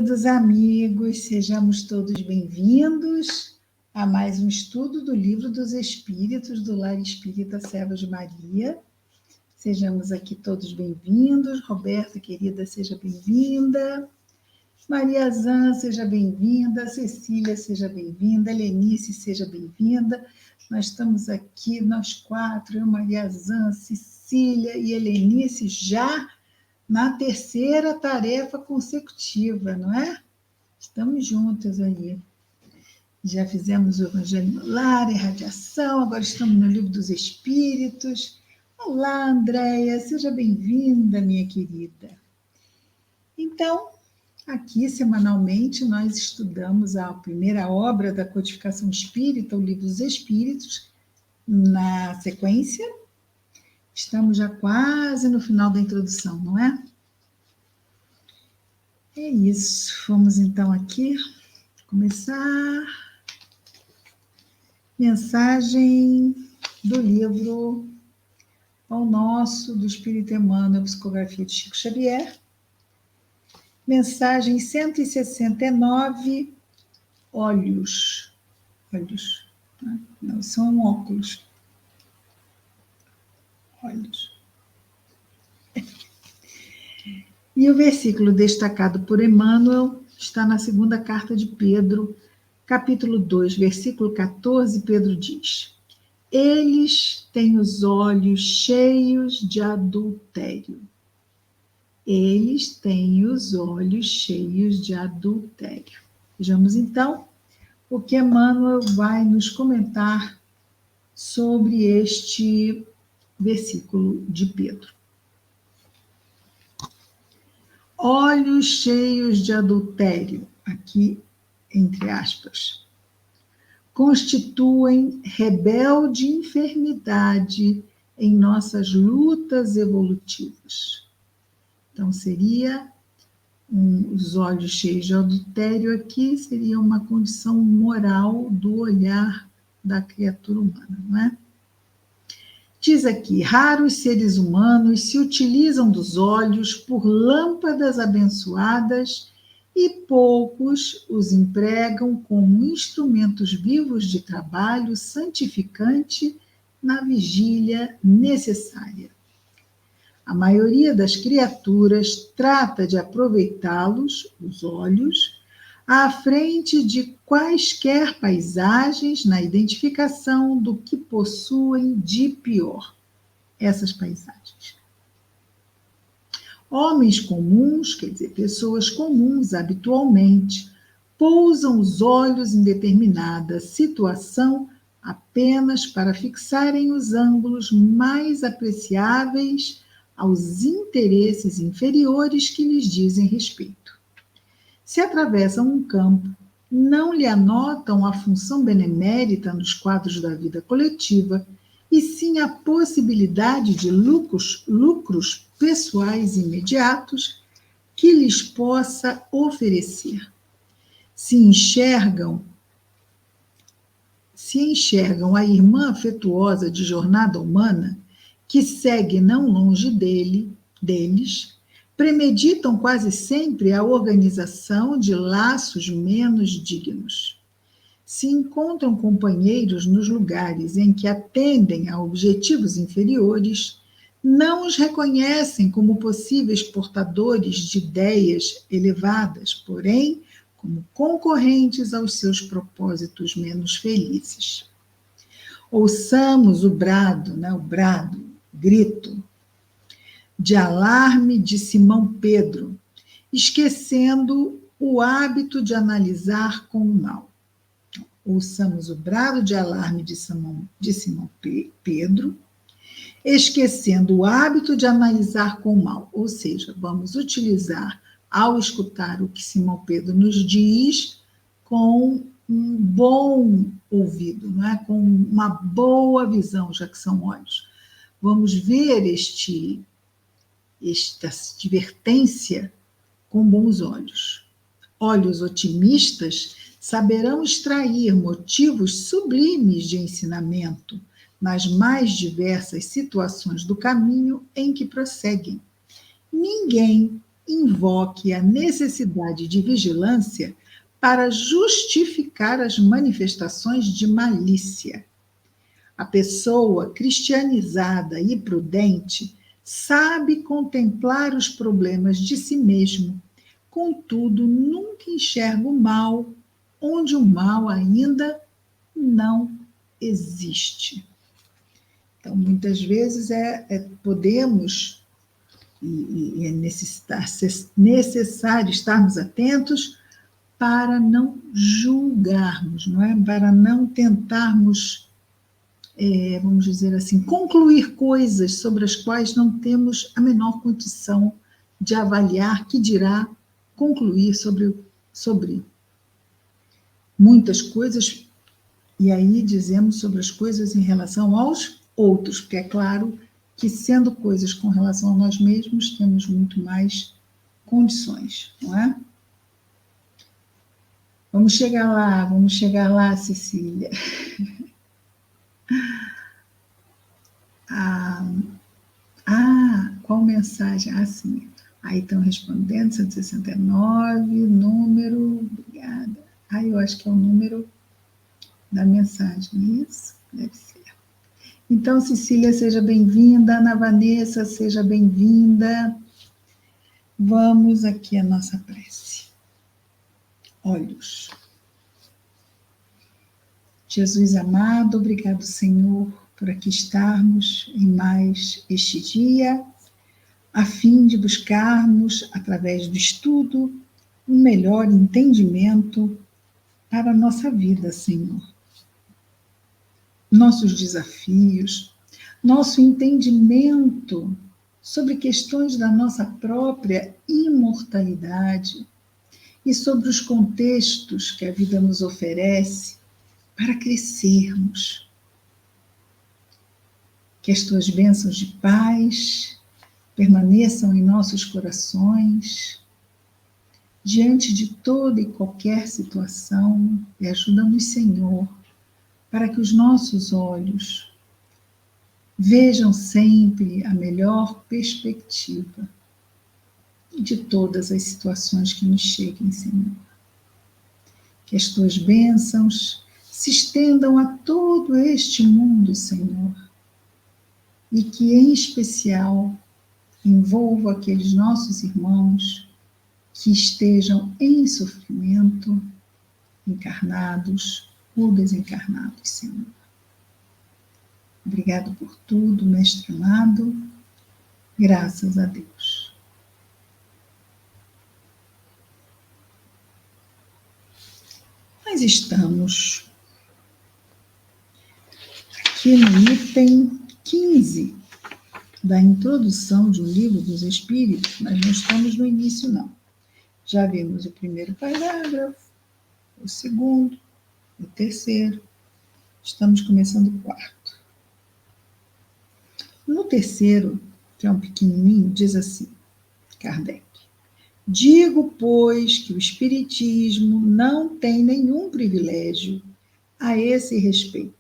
Queridos amigos, sejamos todos bem-vindos a mais um estudo do Livro dos Espíritos do Lar Espírita Serva de Maria. Sejamos aqui todos bem-vindos. Roberta, querida, seja bem-vinda. Maria Zan, seja bem-vinda. Cecília, seja bem-vinda. Lenice, seja bem-vinda. Nós estamos aqui, nós quatro, eu, Maria Zan, Cecília e Helenice, já na terceira tarefa consecutiva, não é? Estamos juntas aí. Já fizemos o Evangelho no Lar, irradiação, agora estamos no Livro dos Espíritos. Olá, Andréia, seja bem-vinda, minha querida. Então, aqui, semanalmente, nós estudamos a primeira obra da codificação espírita, o Livro dos Espíritos, na sequência. Estamos já quase no final da introdução, não é? É isso. Vamos então aqui começar. Mensagem do livro Pão Nosso, do Espírito Emmanuel, psicografia de Chico Xavier. Mensagem 169, olhos. Olhos. Não, são óculos. Olhos. E o versículo destacado por Emmanuel está na segunda carta de Pedro, capítulo 2, versículo 14, Pedro diz: eles têm os olhos cheios de adultério. Eles têm os olhos cheios de adultério. Vejamos então o que Emmanuel vai nos comentar sobre este versículo de Pedro. Olhos cheios de adultério, aqui entre aspas, constituem rebelde enfermidade em nossas lutas evolutivas. Então, seria os olhos cheios de adultério aqui, seria uma condição moral do olhar da criatura humana, não é? Diz aqui, raros seres humanos se utilizam dos olhos por lâmpadas abençoadas e poucos os empregam como instrumentos vivos de trabalho santificante na vigília necessária. A maioria das criaturas trata de aproveitá-los, os olhos, à frente de quaisquer paisagens na identificação do que possuem de pior, essas paisagens. Homens comuns, quer dizer, pessoas comuns habitualmente, pousam os olhos em determinada situação apenas para fixarem os ângulos mais apreciáveis aos interesses inferiores que lhes dizem respeito. Se atravessam um campo, não lhe anotam a função benemérita nos quadros da vida coletiva, e sim a possibilidade de lucros pessoais imediatos que lhes possa oferecer. Se enxergam a irmã afetuosa de jornada humana, que segue não longe deles, premeditam quase sempre a organização de laços menos dignos. Se encontram companheiros nos lugares em que atendem a objetivos inferiores, não os reconhecem como possíveis portadores de ideias elevadas, porém, como concorrentes aos seus propósitos menos felizes. Ouçamos o grito de alarme de Simão Pedro, esquecendo o hábito de analisar com o mal. Ouçamos o brado de alarme de Simão Pedro, esquecendo o hábito de analisar com o mal. Ou seja, vamos utilizar, ao escutar o que Simão Pedro nos diz, com um bom ouvido, não é? Com uma boa visão, já que são olhos. Vamos ver esta advertência com bons olhos. Olhos otimistas saberão extrair motivos sublimes de ensinamento nas mais diversas situações do caminho em que prosseguem. Ninguém invoque a necessidade de vigilância para justificar as manifestações de malícia. A pessoa cristianizada e prudente sabe contemplar os problemas de si mesmo, contudo, nunca enxerga o mal onde o mal ainda não existe. Então, muitas vezes podemos, e é necessário estarmos atentos para não julgarmos, não é? Para não tentarmos, vamos dizer assim, concluir coisas sobre as quais não temos a menor condição de avaliar, que dirá concluir sobre muitas coisas, e aí dizemos sobre as coisas em relação aos outros, porque é claro que, sendo coisas com relação a nós mesmos, temos muito mais condições, não é? Vamos chegar lá, Cecília. Qual mensagem? Sim. Aí estão respondendo, 169, número, obrigada. Eu acho que é o número da mensagem, isso? Deve ser. Então, Cecília, seja bem-vinda. Ana Vanessa, seja bem-vinda. Vamos aqui à nossa prece. Olhos. Jesus amado, obrigado, Senhor, por aqui estarmos em mais este dia, a fim de buscarmos, através do estudo, um melhor entendimento para a nossa vida, Senhor. Nossos desafios, nosso entendimento sobre questões da nossa própria imortalidade e sobre os contextos que a vida nos oferece para crescermos. Que as tuas bênçãos de paz permaneçam em nossos corações, diante de toda e qualquer situação, e ajuda-nos, Senhor, para que os nossos olhos vejam sempre a melhor perspectiva de todas as situações que nos cheguem, Senhor. Que as tuas bênçãos se estendam a todo este mundo, Senhor, e que, em especial, envolva aqueles nossos irmãos que estejam em sofrimento, encarnados ou desencarnados, Senhor. Obrigado por tudo, Mestre amado. Graças a Deus. Nós estamos aqui no item 15 da introdução de um livro dos Espíritos, mas não estamos no início, não. Já vimos o primeiro parágrafo, o segundo, o terceiro, estamos começando o quarto. No terceiro, que é um pequenininho, diz assim, Kardec: digo, pois, que o Espiritismo não tem nenhum privilégio a esse respeito.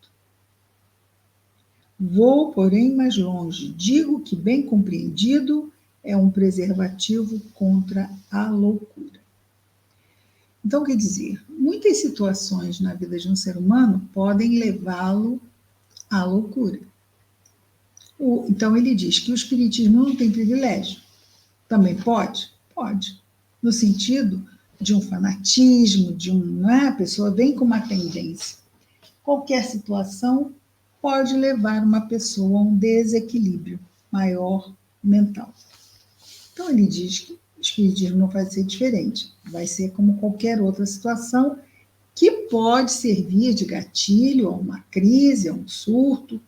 Vou, porém, mais longe. Digo que, bem compreendido, é um preservativo contra a loucura. Então, quer dizer, muitas situações na vida de um ser humano podem levá-lo à loucura. Então, ele diz que o Espiritismo não tem privilégio. Também pode? Pode. No sentido de um fanatismo, não é? A pessoa vem com uma tendência. Qualquer situação pode levar uma pessoa a um desequilíbrio maior mental. Então, ele diz que o Espiritismo não vai ser diferente. Vai ser como qualquer outra situação que pode servir de gatilho a uma crise, a um surto,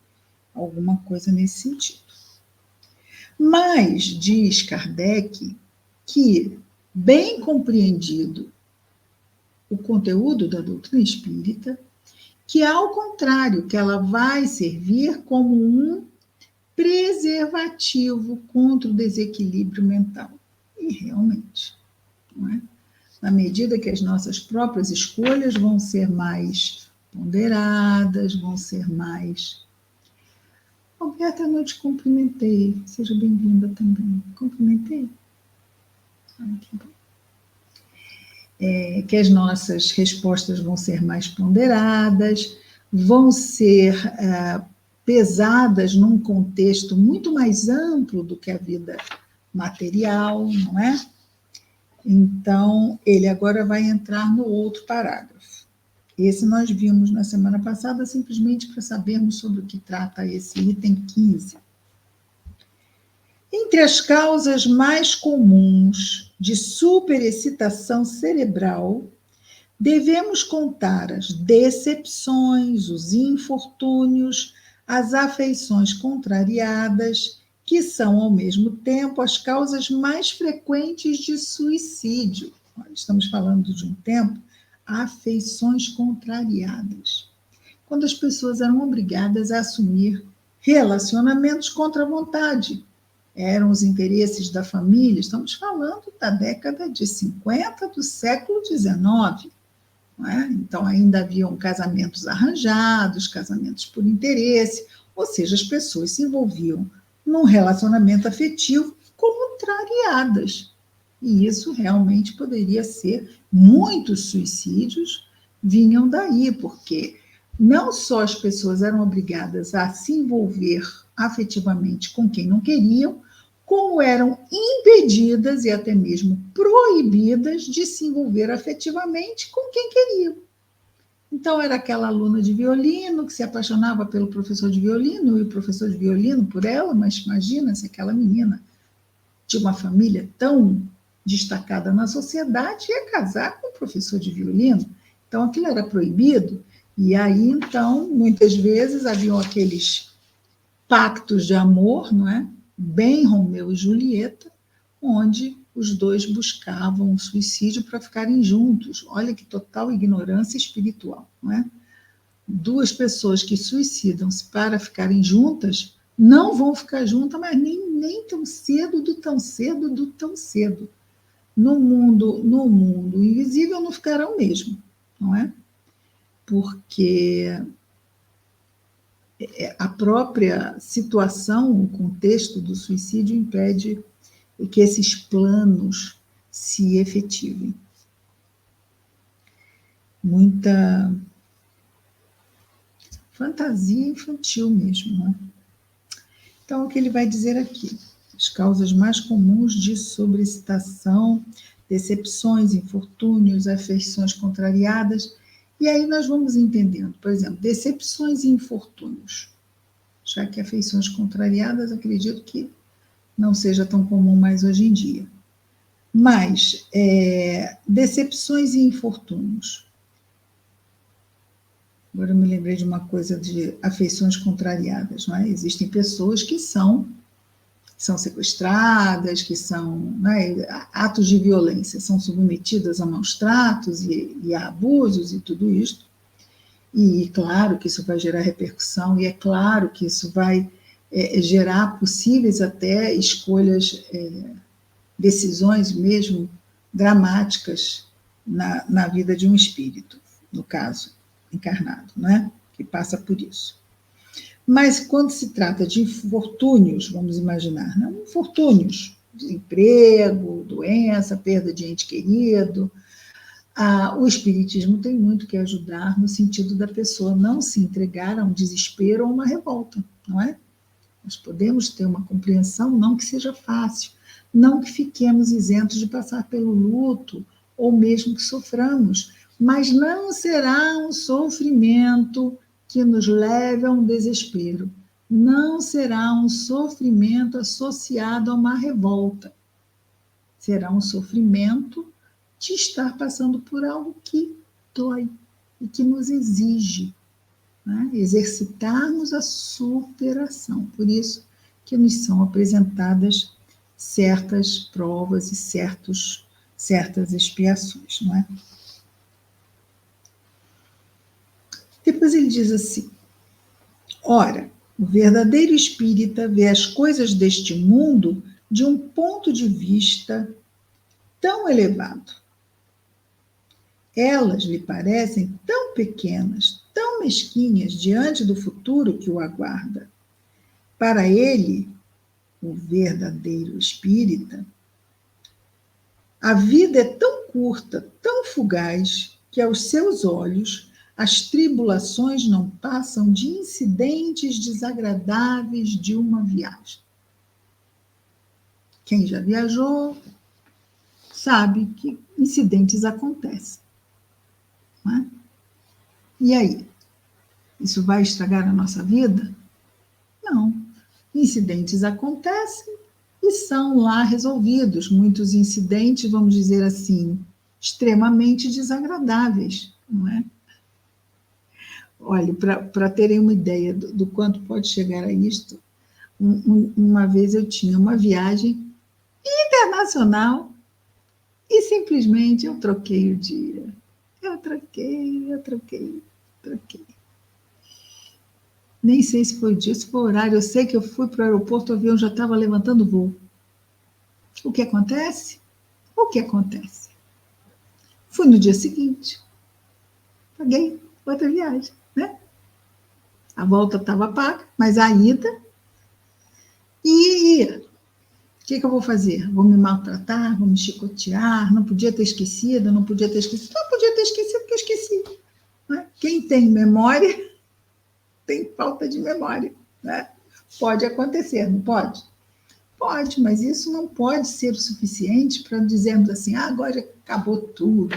alguma coisa nesse sentido. Mas, diz Kardec, que, bem compreendido o conteúdo da doutrina espírita, que, ao contrário, que ela vai servir como um preservativo contra o desequilíbrio mental. E realmente, não é? Na medida que as nossas próprias escolhas vão ser mais ponderadas, vão ser mais... Roberta, eu não te cumprimentei. Seja bem-vinda também. Cumprimentei? Que as nossas respostas vão ser mais ponderadas, vão ser pesadas num contexto muito mais amplo do que a vida material, não é? Então, ele agora vai entrar no outro parágrafo. Esse nós vimos na semana passada, simplesmente para sabermos sobre o que trata esse item 15. Entre as causas mais comuns de superexcitação cerebral, devemos contar as decepções, os infortúnios, as afeições contrariadas, que são, ao mesmo tempo, as causas mais frequentes de suicídio. Estamos falando de um tempo, afeições contrariadas. Quando as pessoas eram obrigadas a assumir relacionamentos contra a vontade. Eram os interesses da família, estamos falando da década de 50 do século XIX. Então, ainda haviam casamentos arranjados, casamentos por interesse, ou seja, as pessoas se envolviam num relacionamento afetivo contrariadas. E isso realmente poderia ser, muitos suicídios vinham daí, porque não só as pessoas eram obrigadas a se envolver afetivamente com quem não queriam, como eram impedidas e até mesmo proibidas de se envolver afetivamente com quem queriam. Então, era aquela aluna de violino que se apaixonava pelo professor de violino e o professor de violino por ela, mas imagina se aquela menina de uma família tão destacada na sociedade ia casar com o professor de violino. Então, aquilo era proibido. E aí, então, muitas vezes haviam aqueles pactos de amor, não é? Bem Romeu e Julieta, onde os dois buscavam o suicídio para ficarem juntos. Olha que total ignorância espiritual, não é? Duas pessoas que suicidam-se para ficarem juntas não vão ficar juntas, mas nem tão cedo, do tão cedo, do tão cedo. No mundo invisível não ficarão mesmo, não é? Porque a própria situação, o contexto do suicídio impede que esses planos se efetivem. Muita fantasia infantil mesmo, né? Então, o que ele vai dizer aqui? As causas mais comuns de sobreexcitação, decepções, infortúnios, afeições contrariadas. E aí nós vamos entendendo, por exemplo, decepções e infortúnios. Já que afeições contrariadas, acredito que não seja tão comum mais hoje em dia. Mas, decepções e infortúnios. Agora eu me lembrei de uma coisa de afeições contrariadas, não é? Existem pessoas que são sequestradas, que são, né, atos de violência, são submetidas a maus tratos e a abusos e tudo isso. E claro que isso vai gerar repercussão, e é claro que isso vai gerar possíveis até escolhas, decisões mesmo dramáticas na vida de um espírito, no caso, encarnado, né? Que passa por isso. Mas quando se trata de infortúnios, vamos imaginar, não? Infortúnios, desemprego, doença, perda de ente querido, o espiritismo tem muito que ajudar no sentido da pessoa não se entregar a um desespero ou uma revolta, não é? Nós podemos ter uma compreensão, não que seja fácil, não que fiquemos isentos de passar pelo luto, ou mesmo que soframos, mas não será um sofrimento que nos leve a um desespero, não será um sofrimento associado a uma revolta, será um sofrimento de estar passando por algo que dói e que nos exige, né, exercitarmos a superação. Por isso que nos são apresentadas certas provas e certas expiações, não é? Depois ele diz assim: ora, o verdadeiro espírita vê as coisas deste mundo de um ponto de vista tão elevado. Elas lhe parecem tão pequenas, tão mesquinhas diante do futuro que o aguarda. Para ele, o verdadeiro espírita, A vida é tão curta, tão fugaz, que aos seus olhos as tribulações não passam de incidentes desagradáveis de uma viagem. Quem já viajou sabe que incidentes acontecem. Não é? E aí? Isso vai estragar a nossa vida? Não. Incidentes acontecem e são lá resolvidos. Muitos incidentes, vamos dizer assim, extremamente desagradáveis, não é? Olha, para terem uma ideia do quanto pode chegar a isto, uma vez eu tinha uma viagem internacional e simplesmente eu troquei o dia. Eu troquei. Nem sei se foi o dia, se foi o horário. Eu sei que eu fui para o aeroporto, o avião já estava levantando voo. O que acontece? O que acontece? Fui no dia seguinte. Paguei outra viagem, né? A volta estava paga, mas a ida. E o que eu vou fazer? Vou me maltratar? Vou me chicotear? Não podia ter esquecido? Não podia ter esquecido porque eu esqueci. Né? Quem tem memória tem falta de memória. Né? Pode acontecer, não pode? Pode, mas isso não pode ser o suficiente para dizermos assim, agora acabou tudo,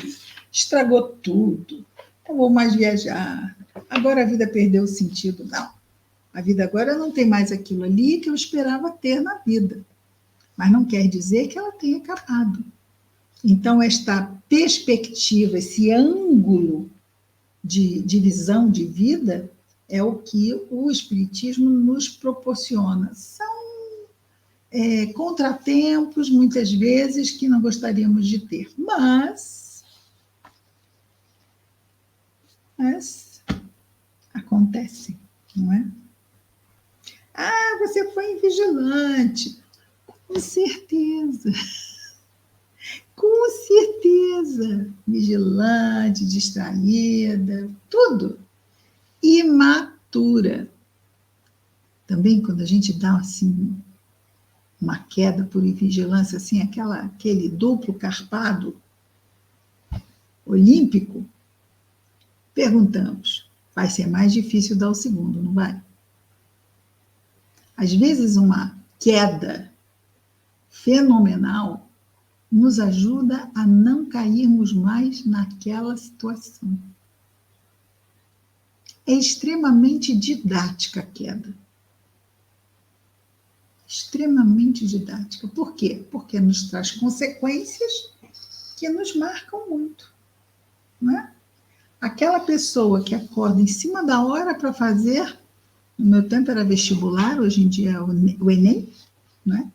estragou tudo, não vou mais viajar, agora a vida perdeu o sentido. Não, a vida agora não tem mais aquilo ali que eu esperava ter na vida, mas não quer dizer que ela tenha acabado. Então, esta perspectiva, esse ângulo de visão de vida é o que o Espiritismo nos proporciona. São contratempos, muitas vezes, que não gostaríamos de ter. Mas acontecem, não é? Você foi invigilante. Com certeza. Com certeza. Vigilante, distraída, tudo. Imatura. Também, quando a gente dá, assim, uma queda por invigilância, assim, aquele duplo carpado olímpico, perguntamos, vai ser mais difícil dar o segundo, não vai? Às vezes, uma queda fenomenal nos ajuda a não cairmos mais naquela situação. É extremamente didática a queda. Extremamente didática. Por quê? Porque nos traz consequências que nos marcam muito. Não é? Aquela pessoa que acorda em cima da hora para fazer, no meu tempo era vestibular, hoje em dia é o Enem, não é?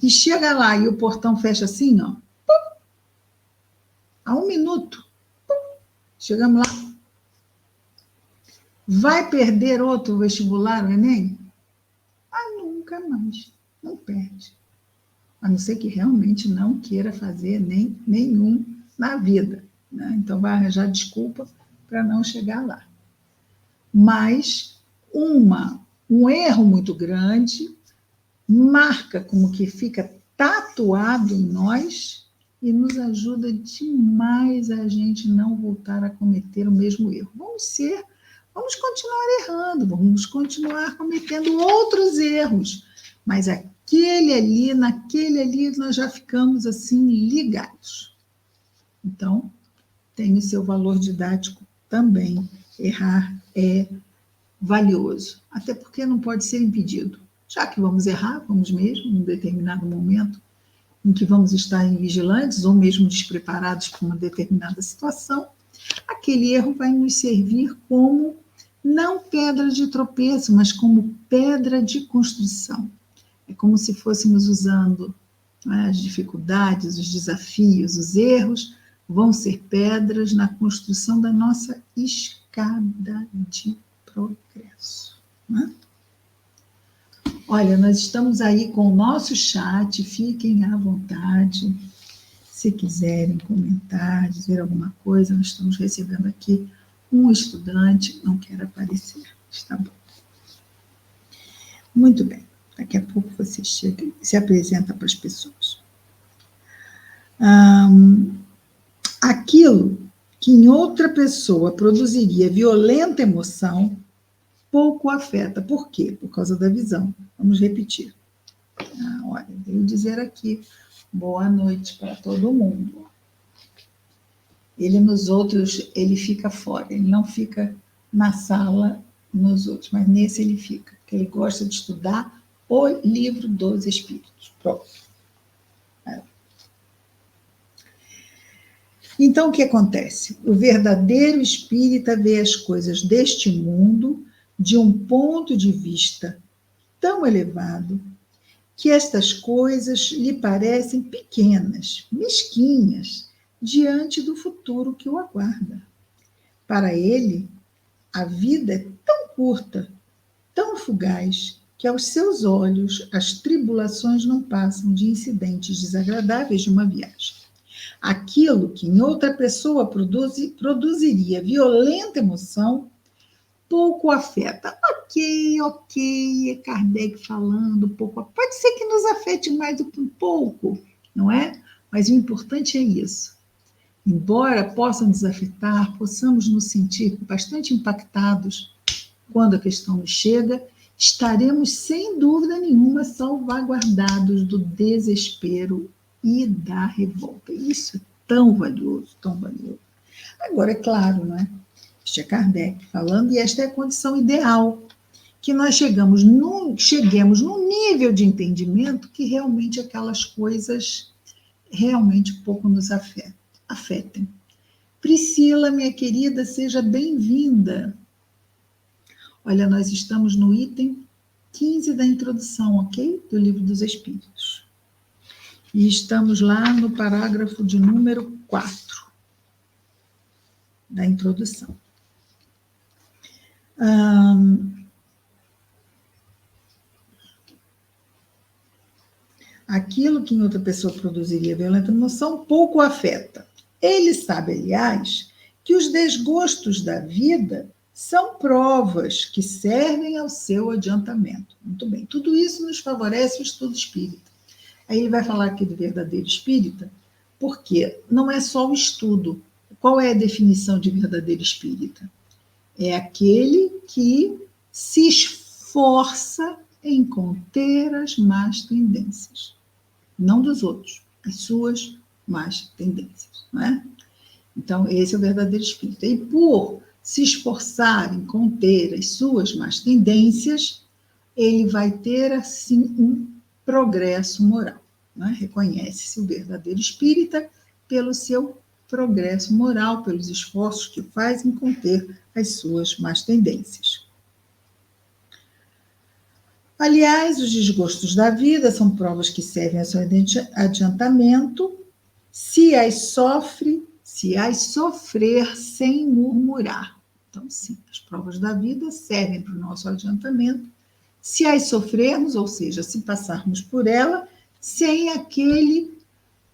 E chega lá e o portão fecha assim, ó, pum, a 1 minuto, pum, chegamos lá. Vai perder outro vestibular, o Enem? Nunca mais, não perde. A não ser que realmente não queira fazer nenhum na vida. Né? Então, vai arranjar desculpa para não chegar lá. Mas um erro muito grande marca como que fica tatuado em nós e nos ajuda demais a gente não voltar a cometer o mesmo erro. Vamos continuar errando, vamos continuar cometendo outros erros, mas naquele ali, nós já ficamos assim ligados. Então, tem o seu valor didático também. Errar é valioso, até porque não pode ser impedido. Já que vamos errar, vamos mesmo, em um determinado momento em que vamos estar vigilantes ou mesmo despreparados para uma determinada situação, aquele erro vai nos servir como não pedra de tropeço, mas como pedra de construção. É como se fôssemos usando, né, as dificuldades, os desafios, os erros, vão ser pedras na construção da nossa escada de progresso. Né? Olha, nós estamos aí com o nosso chat, fiquem à vontade. Se quiserem comentar, dizer alguma coisa, nós estamos recebendo aqui um estudante, não quer aparecer. Está bom. Muito bem. Daqui a pouco você chega e se apresenta para as pessoas. Aquilo que em outra pessoa produziria violenta emoção, pouco afeta. Por quê? Por causa da visão. Vamos repetir. Olha, veio dizer aqui, boa noite para todo mundo. Ele nos outros, ele fica fora, ele não fica na sala nos outros, mas nesse ele fica, porque ele gosta de estudar o livro dos Espíritos. Pronto. Então, o que acontece? O verdadeiro espírita vê as coisas deste mundo de um ponto de vista tão elevado que estas coisas lhe parecem pequenas, mesquinhas, diante do futuro que o aguarda. Para ele, a vida é tão curta, tão fugaz, que aos seus olhos as tribulações não passam de incidentes desagradáveis de uma viagem. Aquilo que em outra pessoa produziria violenta emoção, pouco afeta. Ok, é Kardec falando, pouco. Pode ser que nos afete mais do que um pouco, não é? Mas o importante é isso. Embora possa nos afetar, possamos nos sentir bastante impactados quando a questão nos chega, estaremos sem dúvida nenhuma salvaguardados do desespero e da revolta. Isso é tão valioso, tão valioso. Agora, é claro, não é? Este é Kardec falando, e esta é a condição ideal, que nós cheguemos num nível de entendimento que realmente aquelas coisas realmente pouco nos afetem. Priscila, minha querida, seja bem-vinda. Olha, nós estamos no item 15 da introdução, ok? Do Livro dos Espíritos. E estamos lá no parágrafo de número 4 da introdução. Aquilo que em outra pessoa produziria violenta emoção, pouco afeta. Ele sabe, aliás, que os desgostos da vida são provas que servem ao seu adiantamento. Muito bem, tudo isso nos favorece o estudo espírita. Aí ele vai falar aqui do verdadeiro espírita, porque não é só o estudo. Qual é a definição de verdadeiro espírita? É aquele que se esforça em conter as más tendências. Não dos outros, as suas más tendências, não é? Então, esse é o verdadeiro espírita. E por se esforçar em conter as suas más tendências, ele vai ter, assim, um progresso moral. Não é? Reconhece-se o verdadeiro espírita pelo seu progresso moral, pelos esforços que faz em conter as suas más tendências. Aliás, os desgostos da vida são provas que servem ao seu adiantamento, se as sofrer sem murmurar. Então, sim, as provas da vida servem para o nosso adiantamento, se as sofrermos, ou seja, se passarmos por ela, sem aquele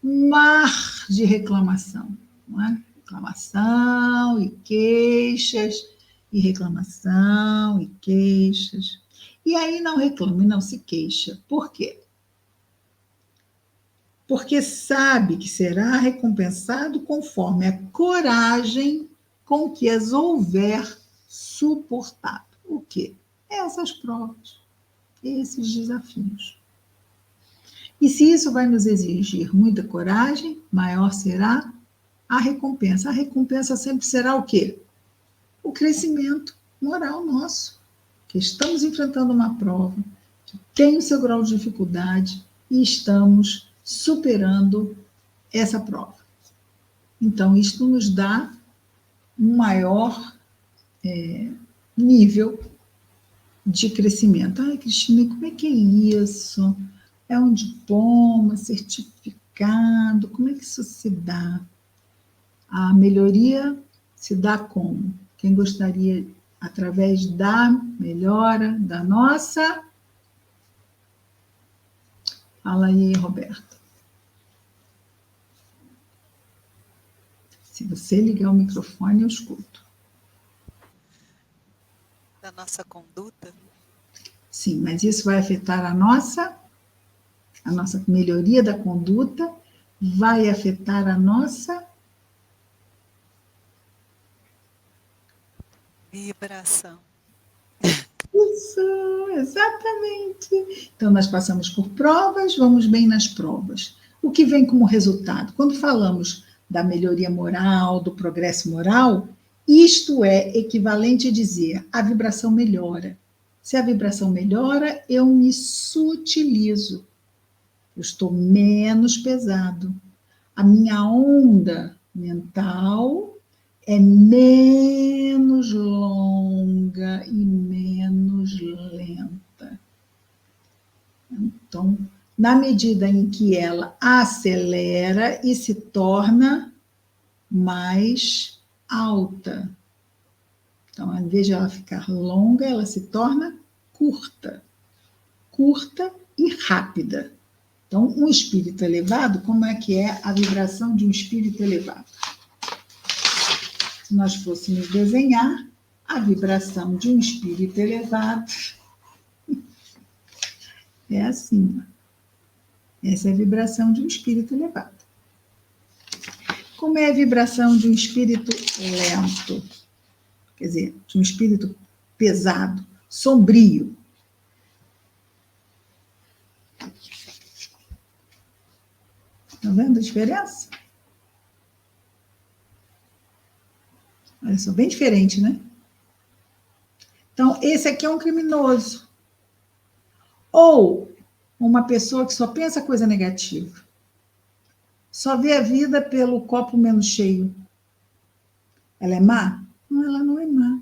mar de reclamação, não é? Reclamação e queixas, e reclamação e queixas. E aí não reclama e não se queixa. Por quê? Porque sabe que será recompensado conforme a coragem com que as houver suportado. O quê? Essas provas, esses desafios. E se isso vai nos exigir muita coragem, maior será a recompensa. A recompensa sempre será o quê? O crescimento moral nosso. Que estamos enfrentando uma prova, que tem o seu grau de dificuldade e estamos superando essa prova. Então, isto nos dá um maior nível de crescimento. Ai, Cristina, como é que é isso? É um diploma, certificado, como é que isso se dá? A melhoria se dá como? Quem gostaria, através da melhora da nossa... Fala aí, Roberto. Se você ligar o microfone, eu escuto. Da nossa conduta? Sim, mas isso vai afetar a nossa melhoria da conduta vai afetar a nossa vibração. Isso, exatamente. Então, nós passamos por provas, vamos bem nas provas. O que vem como resultado? Quando falamos da melhoria moral, do progresso moral, isto é equivalente a dizer a vibração melhora. Se a vibração melhora, eu me sutilizo. Eu estou menos pesado. A minha onda mental é menos longa e menos lenta. Então, na medida em que ela acelera e se torna mais alta. Então, ao invés de ela ficar longa, ela se torna curta. Curta e rápida. Então, um espírito elevado, como é que é a vibração de um espírito elevado? Se nós fôssemos desenhar a vibração de um espírito elevado, é assim. Essa é a vibração de um espírito elevado. Como é a vibração de um espírito lento? Quer dizer, de um espírito pesado, sombrio. Estão vendo a diferença? Olha só, bem diferente, né? Então, esse aqui é um criminoso. Ou uma pessoa que só pensa coisa negativa. Só vê a vida pelo copo menos cheio. Ela é má? Não, ela não é má.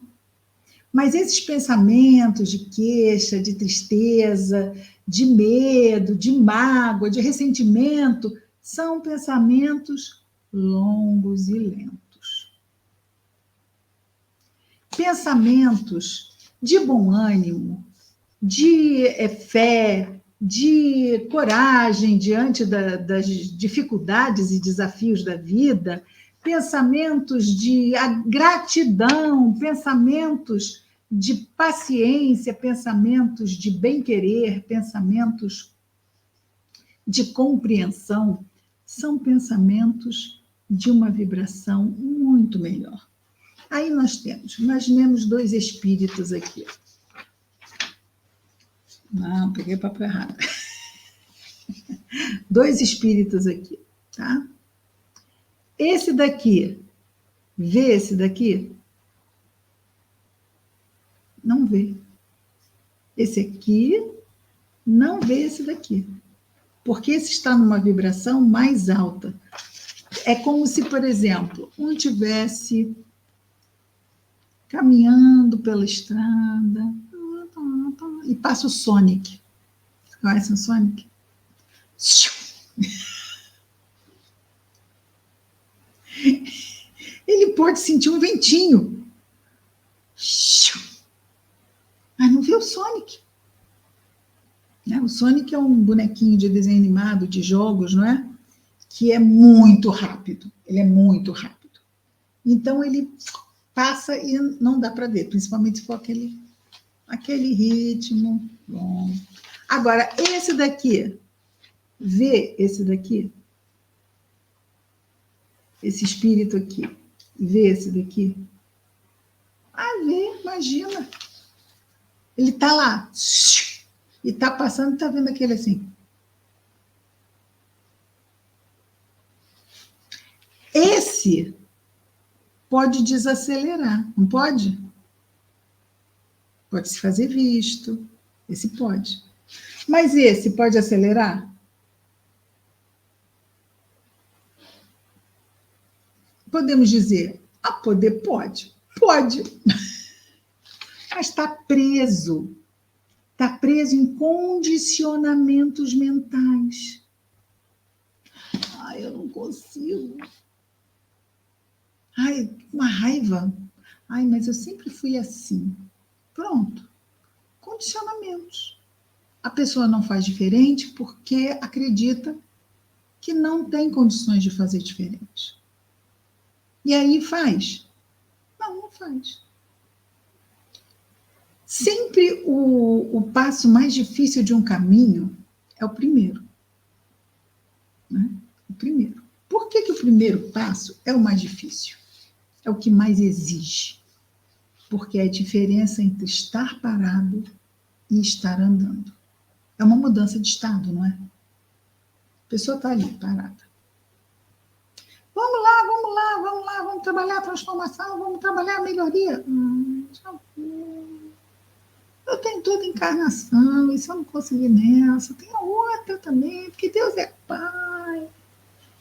Mas esses pensamentos de queixa, de tristeza, de medo, de mágoa, de ressentimento, são pensamentos longos e lentos. Pensamentos de bom ânimo, de fé, de coragem diante das dificuldades e desafios da vida, pensamentos de gratidão, pensamentos de paciência, pensamentos de bem-querer, pensamentos de compreensão, são pensamentos de uma vibração muito melhor. Aí nós temos, imaginemos dois espíritos aqui. Não, peguei o papo errado. Dois espíritos aqui, tá? Esse daqui, vê esse daqui? Não vê. Esse aqui não vê esse daqui. Porque esse está numa vibração mais alta. É como se, por exemplo, um tivesse caminhando pela estrada e passa o Sonic. Conhece o Sonic? Ele pode sentir um ventinho. Mas não vê o Sonic. O Sonic é um bonequinho de desenho animado, de jogos, não é? Que é muito rápido. Ele é muito rápido. Então, ele passa e não dá para ver, principalmente se for aquele ritmo bom. Agora, esse daqui, vê esse daqui? Esse espírito aqui, vê esse daqui? Ah, vê, imagina. Ele está lá, e está passando e está vendo aquele assim. Esse pode desacelerar, não pode? Pode se fazer visto, esse pode. Mas esse pode acelerar? Podemos dizer, poder pode. Pode. Mas está preso. Está preso em condicionamentos mentais. Eu não consigo. Uma raiva. Mas eu sempre fui assim. Pronto. Condicionamentos. A pessoa não faz diferente porque acredita que não tem condições de fazer diferente. E aí faz? Não faz. Sempre o passo mais difícil de um caminho é o primeiro. Né? O primeiro. Por que o primeiro passo é o mais difícil? É o que mais exige. Porque é a diferença entre estar parado e estar andando. É uma mudança de estado, não é? A pessoa está ali, parada. Vamos lá, vamos lá, vamos lá, vamos trabalhar a transformação, vamos trabalhar a melhoria. Eu tenho toda encarnação, e se eu não conseguir nessa, tem outra também, porque Deus é Pai,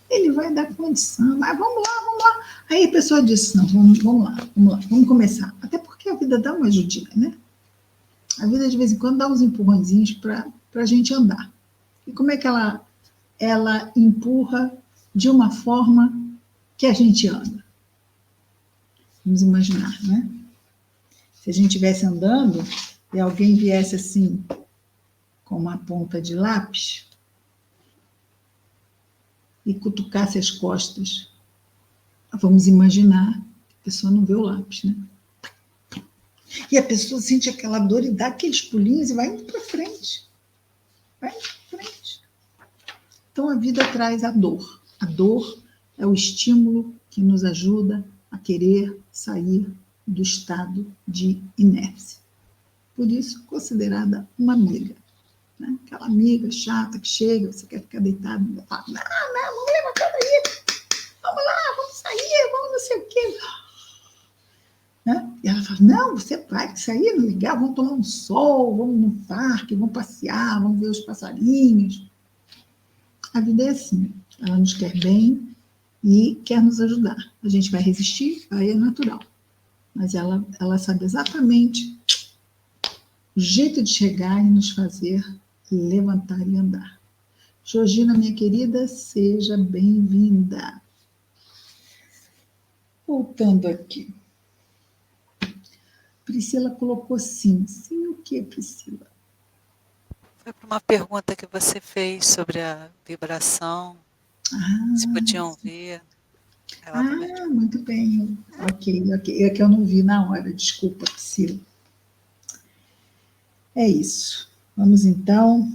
Ele vai dar condição, mas vamos lá, vamos lá. Aí a pessoa disse, não, vamos lá, vamos começar. Até porque a vida dá uma ajudinha, né? A vida, de vez em quando, dá uns empurrõezinhos para a gente andar. E como é que ela empurra de uma forma que a gente anda? Vamos imaginar, né? Se a gente estivesse andando e alguém viesse assim, com uma ponta de lápis, e cutucasse as costas, vamos imaginar que a pessoa não vê o lápis, né? E a pessoa sente aquela dor e dá aqueles pulinhos e vai indo para frente. Vai indo para frente. Então, a vida traz a dor. A dor é o estímulo que nos ajuda a querer sair do estado de inércia. Por isso, considerada uma amiga. Né? Aquela amiga chata que chega, você quer ficar deitado, e fala, não, vamos levantar daí. Vamos lá, vamos sair, vamos não sei o quê. Né? E ela fala, não, você vai sair, legal, vamos tomar um sol, vamos no parque, vamos passear, vamos ver os passarinhos. A vida é assim, ela nos quer bem e quer nos ajudar. A gente vai resistir, aí é natural. Mas ela sabe exatamente o jeito de chegar e nos fazer levantar e andar. Georgina, minha querida, seja bem-vinda. Voltando aqui. Priscila colocou sim. Sim, o que, Priscila? Foi para uma pergunta que você fez sobre a vibração, se podiam ver. Muito bem. Ok. É que eu não vi na hora, desculpa, Priscila. É isso. Vamos então.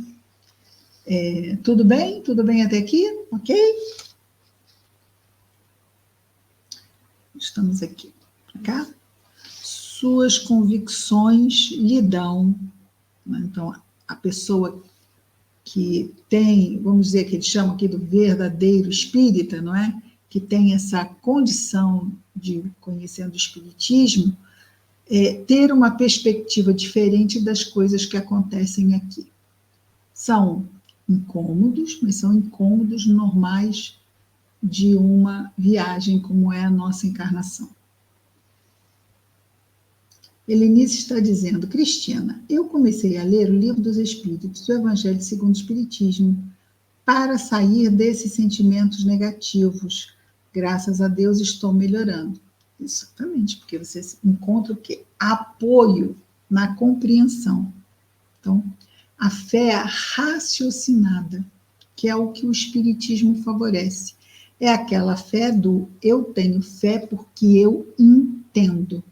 Tudo bem? Tudo bem até aqui? Ok? Estamos aqui. Cá? Suas convicções lhe dão. Né? Então, a pessoa que tem, vamos dizer, que eles chamam aqui do verdadeiro espírita, não é? Que tem essa condição de, conhecendo o espiritismo, ter uma perspectiva diferente das coisas que acontecem aqui. São incômodos, mas são incômodos normais de uma viagem como é a nossa encarnação. Helenice está dizendo, Cristina, eu comecei a ler o Livro dos Espíritos, o Evangelho segundo o Espiritismo, para sair desses sentimentos negativos. Graças a Deus estou melhorando. Exatamente, porque você encontra o quê? Apoio na compreensão. Então, a fé raciocinada, que é o que o Espiritismo favorece. É aquela fé do eu tenho fé porque eu entendo.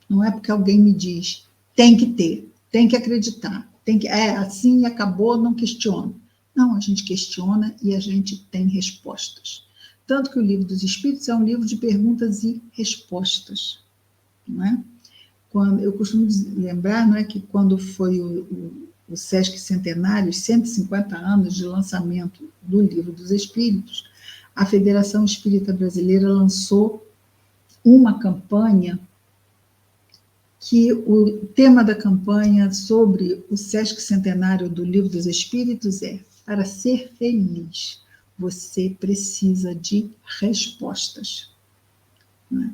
Não é porque alguém me diz, tem que ter, tem que acreditar, assim e acabou, não questiono. Não, a gente questiona e a gente tem respostas. Tanto que o Livro dos Espíritos é um livro de perguntas e respostas. Não é? Eu costumo lembrar, não é, que quando foi o Sesc Centenário, os 150 anos de lançamento do Livro dos Espíritos, a Federação Espírita Brasileira lançou uma campanha que o tema da campanha sobre o Sesc Centenário do Livro dos Espíritos é: para ser feliz, você precisa de respostas. Né?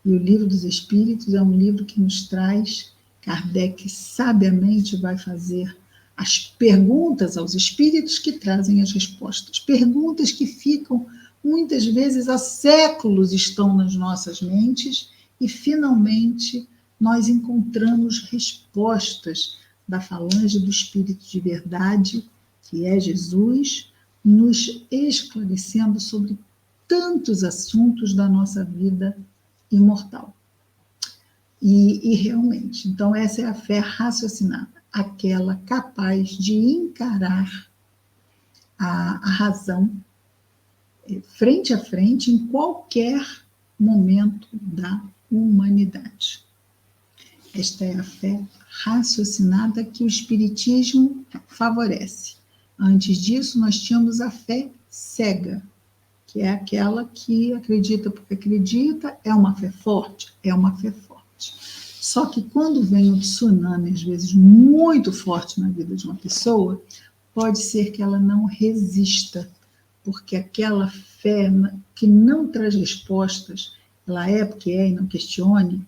E o Livro dos Espíritos é um livro que nos traz, Kardec sabiamente vai fazer as perguntas aos espíritos que trazem as respostas. Perguntas que ficam, muitas vezes, há séculos estão nas nossas mentes e, finalmente, nós encontramos respostas da falange do Espírito de Verdade, que é Jesus, nos esclarecendo sobre tantos assuntos da nossa vida imortal. E realmente, então essa é a fé raciocinada, aquela capaz de encarar a razão frente a frente em qualquer momento da humanidade. Esta é a fé raciocinada que o Espiritismo favorece. Antes disso, nós tínhamos a fé cega, que é aquela que acredita porque acredita, é uma fé forte? É uma fé forte. Só que quando vem um tsunami, às vezes muito forte na vida de uma pessoa, pode ser que ela não resista, porque aquela fé que não traz respostas, ela é porque é e não questione.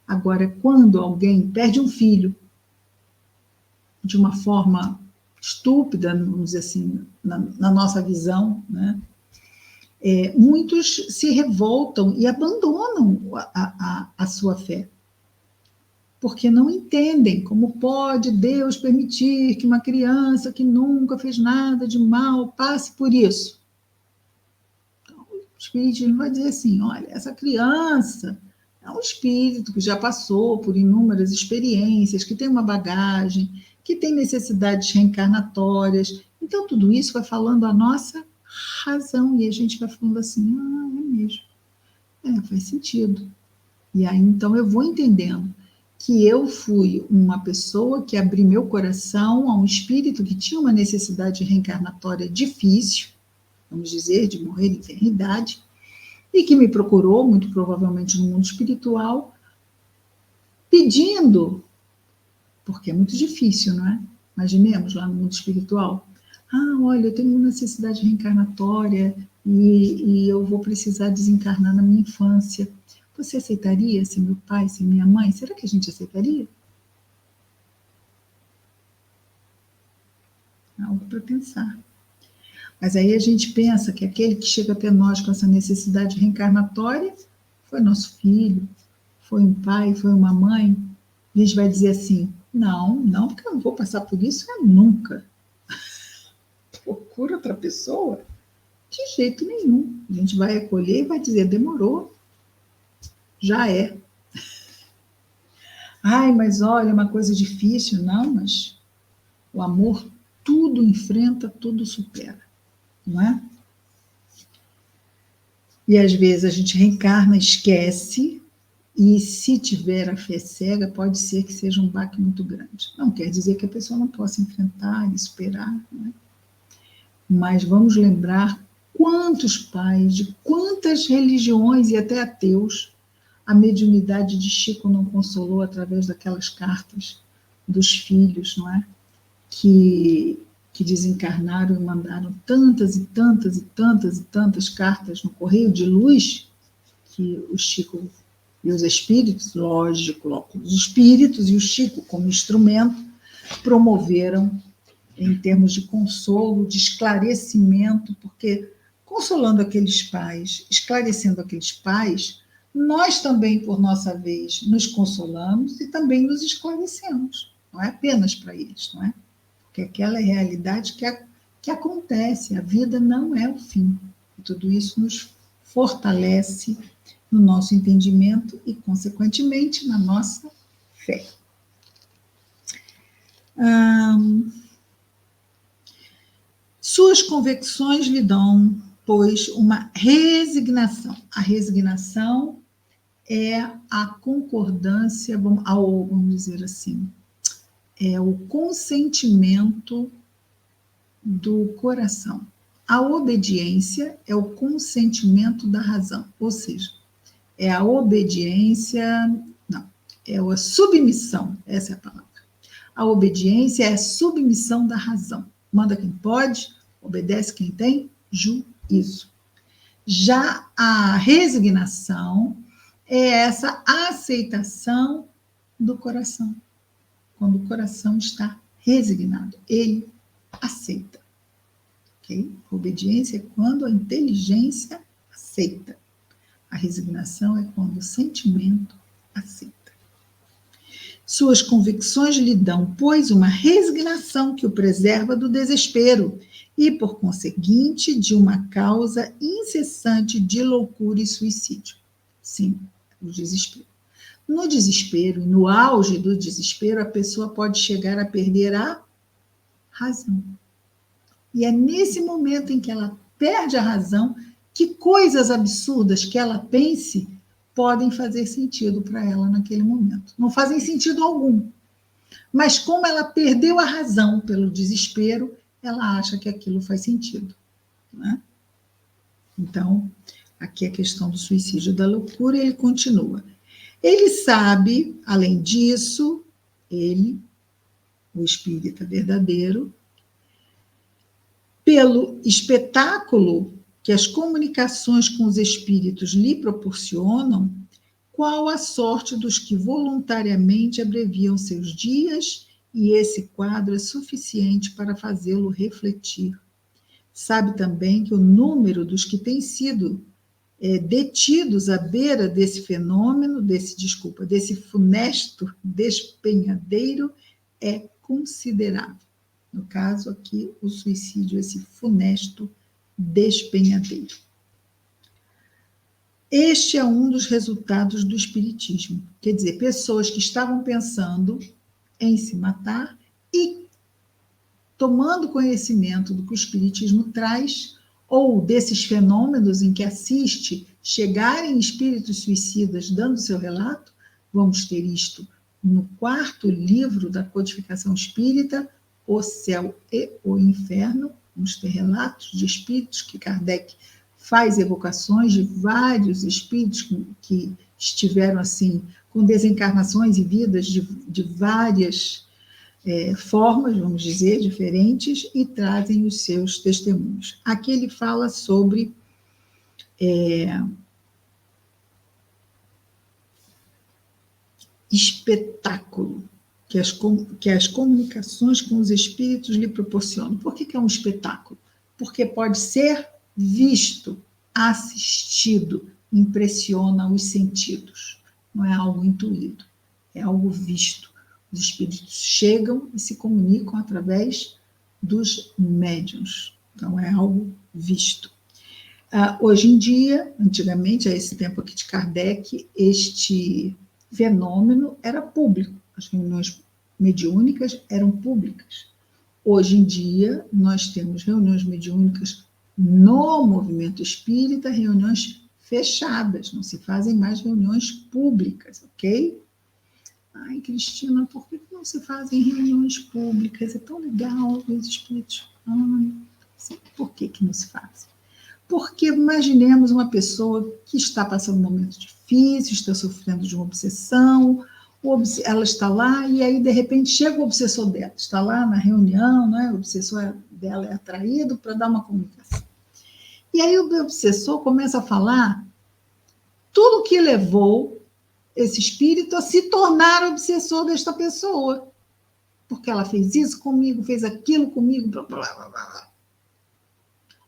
Agora, quando alguém perde um filho de uma forma estúpida, vamos dizer assim, na nossa visão, né? Muitos se revoltam e abandonam a sua fé, porque não entendem como pode Deus permitir que uma criança que nunca fez nada de mal passe por isso. Então, o Espiritismo vai dizer assim, olha, essa criança é um espírito que já passou por inúmeras experiências, que tem uma bagagem, que tem necessidades reencarnatórias. Então, tudo isso vai falando a nossa razão, e a gente vai falando assim, é mesmo, faz sentido. E aí, então, eu vou entendendo que eu fui uma pessoa que abri meu coração a um espírito que tinha uma necessidade reencarnatória difícil, vamos dizer, de morrer de enfermidade, e que me procurou, muito provavelmente no mundo espiritual, pedindo, porque é muito difícil, não é? Imaginemos lá no mundo espiritual, olha, eu tenho uma necessidade reencarnatória e eu vou precisar desencarnar na minha infância. Você aceitaria ser meu pai, ser minha mãe? Será que a gente aceitaria? Algo para pensar. Mas aí a gente pensa que aquele que chega até nós com essa necessidade reencarnatória foi nosso filho, foi um pai, foi uma mãe. A gente vai dizer assim, não, porque eu não vou passar por isso nunca. Procura outra pessoa? De jeito nenhum. A gente vai acolher e vai dizer, demorou, já é. Mas olha, é uma coisa difícil. Não, mas o amor tudo enfrenta, tudo supera, não é? E às vezes a gente reencarna, esquece, e se tiver a fé cega, pode ser que seja um baque muito grande. Não quer dizer que a pessoa não possa enfrentar e superar, não é? Mas vamos lembrar quantos pais, de quantas religiões e até ateus, a mediunidade de Chico não consolou através daquelas cartas dos filhos, não é? Que desencarnaram e mandaram tantas e tantas e tantas e tantas cartas no correio de luz, que o Chico e os espíritos, lógico, os espíritos e o Chico como instrumento, promoveram em termos de consolo, de esclarecimento, porque consolando aqueles pais, esclarecendo aqueles pais, nós também, por nossa vez, nos consolamos e também nos esclarecemos. Não é apenas para eles, não é? Porque aquela é a realidade que acontece, a vida não é o fim. E tudo isso nos fortalece no nosso entendimento e, consequentemente, na nossa fé. Suas convicções lhe dão, pois, uma resignação. A resignação é a concordância, vamos dizer assim, é o consentimento do coração. A obediência é o consentimento da razão, ou seja, é a obediência, é a submissão, essa é a palavra. A obediência é a submissão da razão. Manda quem pode, obedece quem tem juízo. Já a resignação é essa aceitação do coração. Quando o coração está resignado, ele aceita. Okay? A obediência é quando a inteligência aceita. A resignação é quando o sentimento aceita. Suas convicções lhe dão, pois, uma resignação que o preserva do desespero e, por conseguinte, de uma causa incessante de loucura e suicídio. Sim, o desespero. No desespero, no auge do desespero, a pessoa pode chegar a perder a razão. E é nesse momento em que ela perde a razão que coisas absurdas que ela pense podem fazer sentido para ela naquele momento. Não fazem sentido algum. Mas como ela perdeu a razão pelo desespero, ela acha que aquilo faz sentido, né? Então, aqui a questão do suicídio da loucura, ele continua. Ele sabe, além disso, ele, o espírita verdadeiro, pelo espetáculo que as comunicações com os espíritos lhe proporcionam, qual a sorte dos que voluntariamente abreviam seus dias, e esse quadro é suficiente para fazê-lo refletir. Sabe também que o número dos que têm sido detidos à beira desse fenômeno, desse funesto despenhadeiro, é considerável. No caso aqui, o suicídio, esse funesto despenhadeiro. Este é um dos resultados do espiritismo. Quer dizer, pessoas que estavam pensando em se matar e tomando conhecimento do que o espiritismo traz, ou desses fenômenos em que assiste chegarem espíritos suicidas dando seu relato, vamos ter isto no 4º livro da Codificação Espírita, O Céu e o Inferno. Vamos ter relatos de espíritos que Kardec faz evocações de vários espíritos que estiveram assim com desencarnações e vidas de várias formas, vamos dizer, diferentes, e trazem os seus testemunhos. Aqui ele fala sobre espetáculo que as comunicações com os espíritos lhe proporcionam. Por que é um espetáculo? Porque pode ser visto, assistido, impressiona os sentidos. Não é algo intuído, é algo visto. Os espíritos chegam e se comunicam através dos médiuns. Então, é algo visto. Hoje em dia, antigamente, a esse tempo aqui de Kardec, este fenômeno era público. As reuniões mediúnicas eram públicas. Hoje em dia, nós temos reuniões mediúnicas no movimento espírita, reuniões fechadas, não se fazem mais reuniões públicas, ok? Ai, Cristina, por que não se fazem reuniões públicas? É tão legal ver os espíritos. Por que não se fazem? Porque imaginemos uma pessoa que está passando um momento difícil, está sofrendo de uma obsessão, ela está lá e aí, de repente, chega o obsessor dela, está lá na reunião, né? O obsessor dela é atraído para dar uma comunicação. E aí o obsessor começa a falar tudo o que levou esse espírito a se tornar obsessor desta pessoa. Porque ela fez isso comigo, fez aquilo comigo, blá, blá, blá, blá.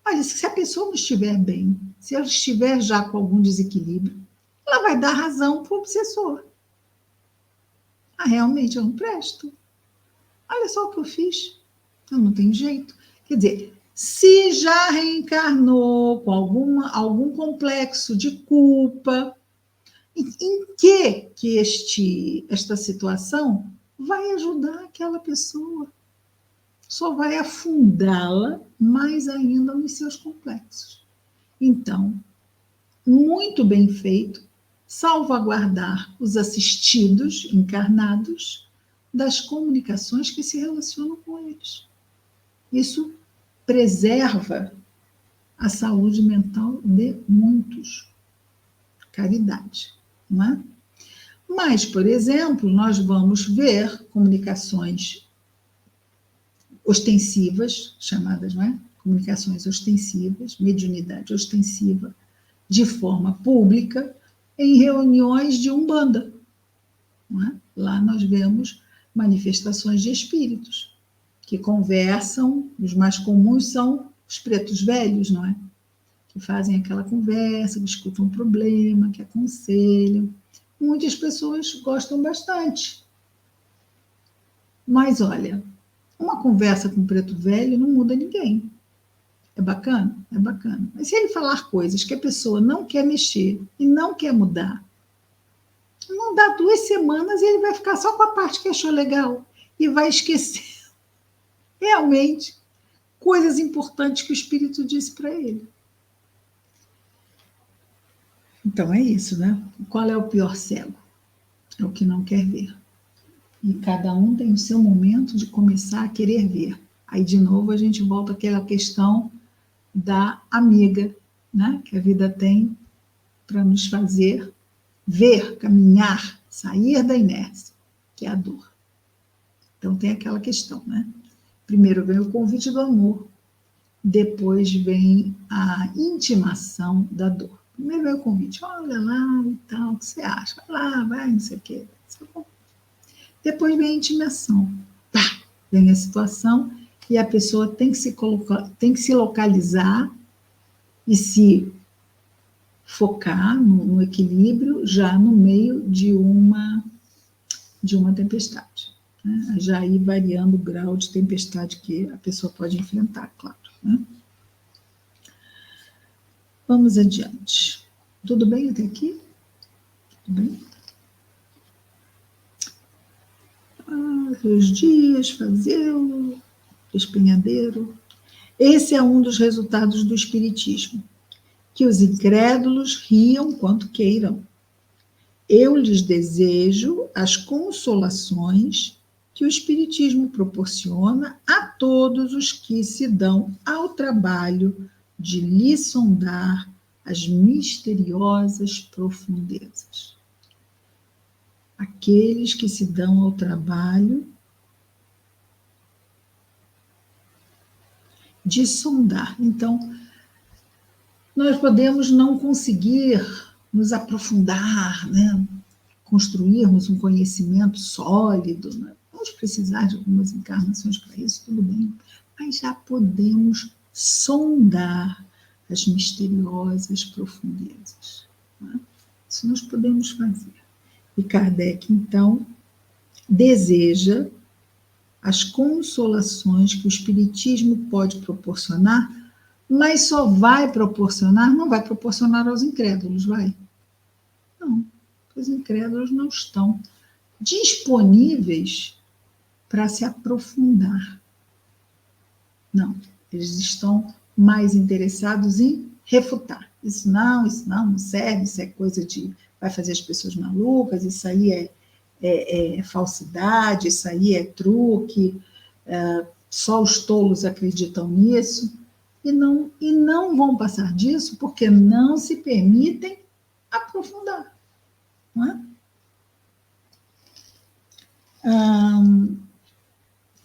Olha, se a pessoa não estiver bem, se ela estiver já com algum desequilíbrio, ela vai dar razão para o obsessor. Realmente eu não presto. Olha só o que eu fiz. Eu não tenho jeito. Quer dizer, se já reencarnou com algum complexo de culpa, em que esta situação vai ajudar aquela pessoa? Só vai afundá-la mais ainda nos seus complexos. Então, muito bem feito, salvaguardar os assistidos, encarnados, das comunicações que se relacionam com eles. Isso preserva a saúde mental de muitos. Caridade, não é? Mas, por exemplo, nós vamos ver comunicações ostensivas, chamadas, não é? Comunicações ostensivas, mediunidade ostensiva, de forma pública, em reuniões de Umbanda. Não é? Lá nós vemos manifestações de espíritos, que conversam, os mais comuns são os pretos velhos, não é? Que fazem aquela conversa, discutem um problema, que aconselham. Muitas pessoas gostam bastante. Mas, olha, uma conversa com um preto velho não muda ninguém. É bacana? É bacana. Mas se ele falar coisas que a pessoa não quer mexer e não quer mudar, não dá 2 semanas e ele vai ficar só com a parte que achou legal e vai esquecer realmente coisas importantes que o espírito disse para ele. Então, é isso, né? Qual é o pior cego? É o que não quer ver. E cada um tem o seu momento de começar a querer ver. Aí, de novo, a gente volta àquela questão da amiga, né? Que a vida tem para nos fazer ver, caminhar, sair da inércia, que é a dor. Então, tem aquela questão, né? Primeiro vem o convite do amor, depois vem a intimação da dor. Primeiro vem o convite, olha lá e tal, o que você acha? Vai lá, vai, não sei o quê. Depois vem a intimação. Tá, vem a situação e a pessoa tem que se colocar, tem que se localizar e se focar no equilíbrio já no meio de uma tempestade. Né? Já ir variando o grau de tempestade que a pessoa pode enfrentar, claro. Né? Vamos adiante. Tudo bem até aqui? Tudo bem? Os dias, fazer o espinhadeiro. Esse é um dos resultados do espiritismo. Que os incrédulos riam quanto queiram. Eu lhes desejo as consolações que o espiritismo proporciona a todos os que se dão ao trabalho de lhe sondar as misteriosas profundezas. Aqueles que se dão ao trabalho de sondar. Então, nós podemos não conseguir nos aprofundar, né? Construirmos um conhecimento sólido, né? Vamos precisar de algumas encarnações para isso, tudo bem, mas já podemos sondar as misteriosas profundezas. Né? Isso nós podemos fazer. E Kardec, então, deseja as consolações que o Espiritismo pode proporcionar, mas só vai proporcionar, não vai proporcionar aos incrédulos, vai? Não, os incrédulos não estão disponíveis para se aprofundar. Não, eles estão mais interessados em refutar. Isso não serve, isso é coisa de... vai fazer as pessoas malucas, isso aí é falsidade, isso aí é truque, só os tolos acreditam nisso, e não vão passar disso porque não se permitem aprofundar. Não é?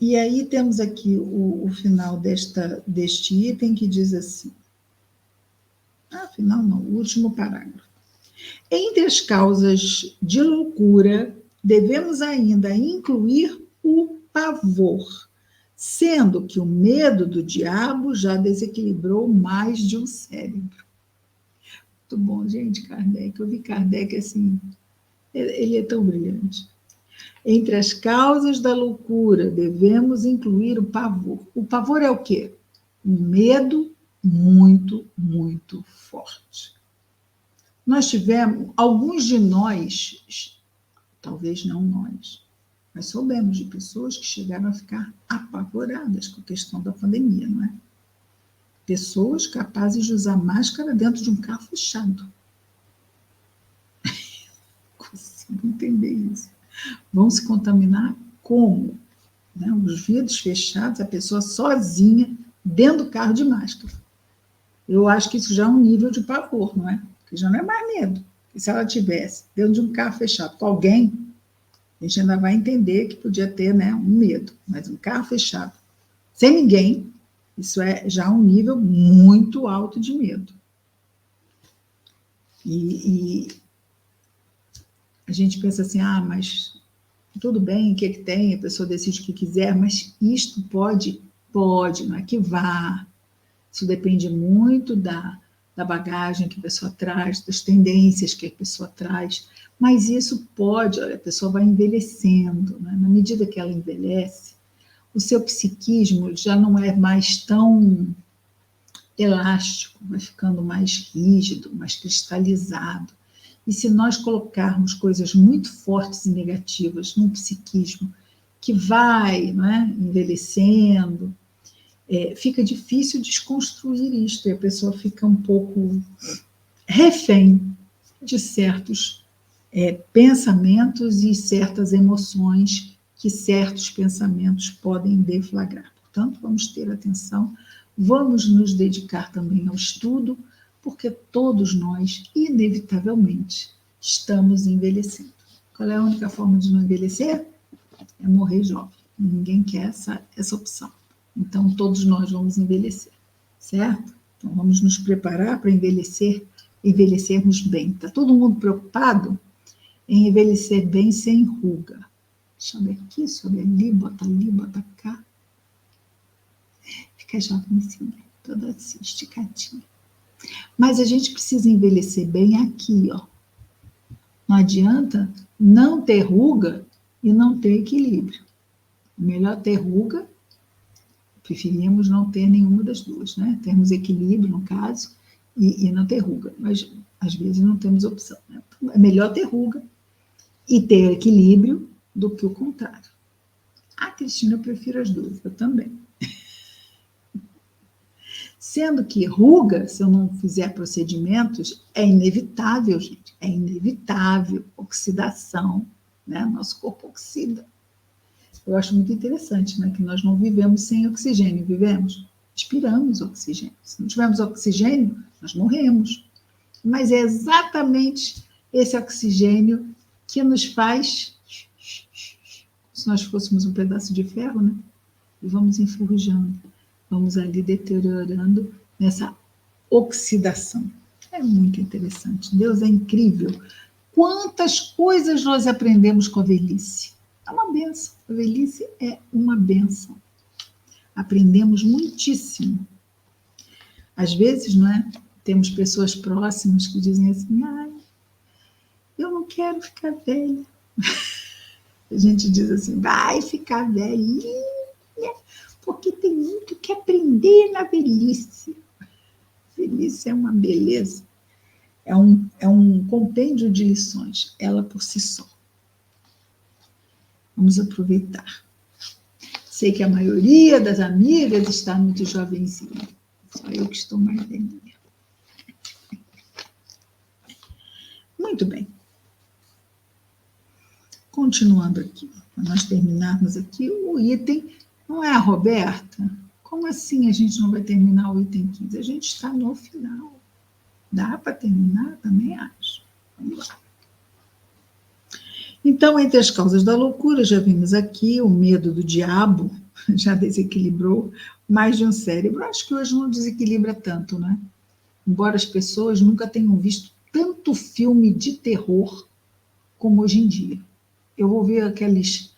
E aí temos aqui o final deste item que diz assim, final não, o último parágrafo. Entre as causas de loucura, devemos ainda incluir o pavor, sendo que o medo do diabo já desequilibrou mais de um cérebro. Muito bom, gente, Kardec. Eu vi Kardec assim, ele é tão brilhante. Entre as causas da loucura, devemos incluir o pavor. O pavor é o quê? Um medo muito, muito forte. Nós tivemos, alguns de nós, talvez não nós, mas soubemos de pessoas que chegaram a ficar apavoradas com a questão da pandemia, não é? Pessoas capazes de usar máscara dentro de um carro fechado. Não consigo entender isso. Vão se contaminar como? Né? Os vidros fechados, a pessoa sozinha dentro do carro de máscara. Eu acho que isso já é um nível de pavor, não é? Porque já não é mais medo. E se ela tivesse dentro de um carro fechado com alguém, a gente ainda vai entender que podia ter, né, um medo. Mas um carro fechado sem ninguém, isso é já um nível muito alto de medo. E a gente pensa assim, mas tudo bem, o que tem, a pessoa decide o que quiser, mas isto pode, não é que vá. Isso depende muito da bagagem que a pessoa traz, das tendências que a pessoa traz, mas isso pode, olha, a pessoa vai envelhecendo, né? Na medida que ela envelhece, o seu psiquismo já não é mais tão elástico, vai ficando mais rígido, mais cristalizado. E se nós colocarmos coisas muito fortes e negativas num psiquismo que vai, não é, envelhecendo, fica difícil desconstruir isto, e a pessoa fica um pouco refém de certos pensamentos e certas emoções que certos pensamentos podem deflagrar. Portanto, vamos ter atenção, vamos nos dedicar também ao estudo, porque todos nós, inevitavelmente, estamos envelhecendo. Qual é a única forma de não envelhecer? É morrer jovem. Ninguém quer essa opção. Então, todos nós vamos envelhecer, certo? Então, vamos nos preparar para envelhecermos bem. Está todo mundo preocupado em envelhecer bem sem ruga. Sobe aqui, sobe ali, bota cá. Fica jovenzinha, toda assim, esticadinha. Mas a gente precisa envelhecer bem aqui, ó. Não adianta não ter ruga e não ter equilíbrio. É melhor ter ruga, preferimos não ter nenhuma das duas, né? Termos equilíbrio, no caso, e não ter ruga. Mas, às vezes, não temos opção, né? É melhor ter ruga e ter equilíbrio do que o contrário. Ah, Cristina, eu prefiro as duas. Eu também. Sendo que ruga, se eu não fizer procedimentos, é inevitável, gente. É inevitável. Oxidação, né? Nosso corpo oxida. Eu acho muito interessante, né? Que nós não vivemos sem oxigênio. Vivemos? Expiramos oxigênio. Se não tivermos oxigênio, nós morremos. Mas é exatamente esse oxigênio que nos faz... Se nós fôssemos um pedaço de ferro, né? E vamos enferrujando. Vamos ali deteriorando nessa oxidação. É muito interessante. Deus é incrível. Quantas coisas nós aprendemos com a velhice. É uma benção. A velhice é uma benção. Aprendemos muitíssimo. Às vezes, não é? Temos pessoas próximas que dizem assim, eu não quero ficar velha. A gente diz assim, vai ficar velhinha, porque tem muito que aprender na velhice. Velhice é uma beleza, é um compêndio de lições, ela por si só. Vamos aproveitar. Sei que a maioria das amigas está muito jovenzinha, só eu que estou mais velhinha. Muito bem. Continuando aqui, para nós terminarmos aqui o item, não é a Roberta? Como assim a gente não vai terminar o item 15? A gente está no final. Dá para terminar? Também acho. Vamos lá. Então, entre as causas da loucura, já vimos aqui o medo do diabo, já desequilibrou mais de um cérebro. Acho que hoje não desequilibra tanto, né? Embora as pessoas nunca tenham visto tanto filme de terror como hoje em dia. Eu vou ver aqueles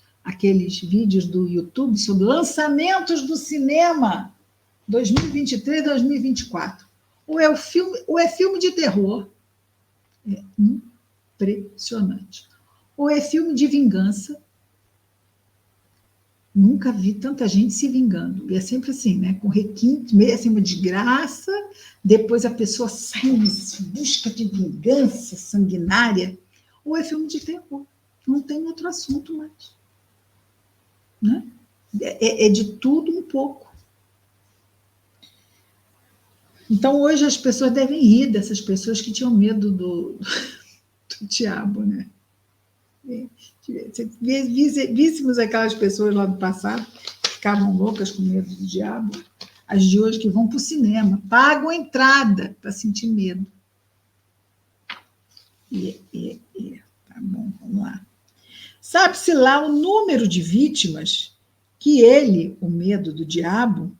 vídeos do YouTube sobre lançamentos do cinema 2023, 2024. Ou é filme de terror. É impressionante. Ou é filme de vingança. Nunca vi tanta gente se vingando. E é sempre assim, né? Com requinte, meio assim, uma desgraça, depois a pessoa sai em busca de vingança sanguinária. Ou é filme de terror. Não tem outro assunto mais. Né? É de tudo um pouco. Então, hoje as pessoas devem rir dessas pessoas que tinham medo do diabo, né? Se víssemos aquelas pessoas lá do passado que ficavam loucas com medo do diabo, as de hoje que vão para o cinema, pagam a entrada para sentir medo. Tá bom, vamos lá. Sabe-se lá o número de vítimas que ele, o medo do diabo,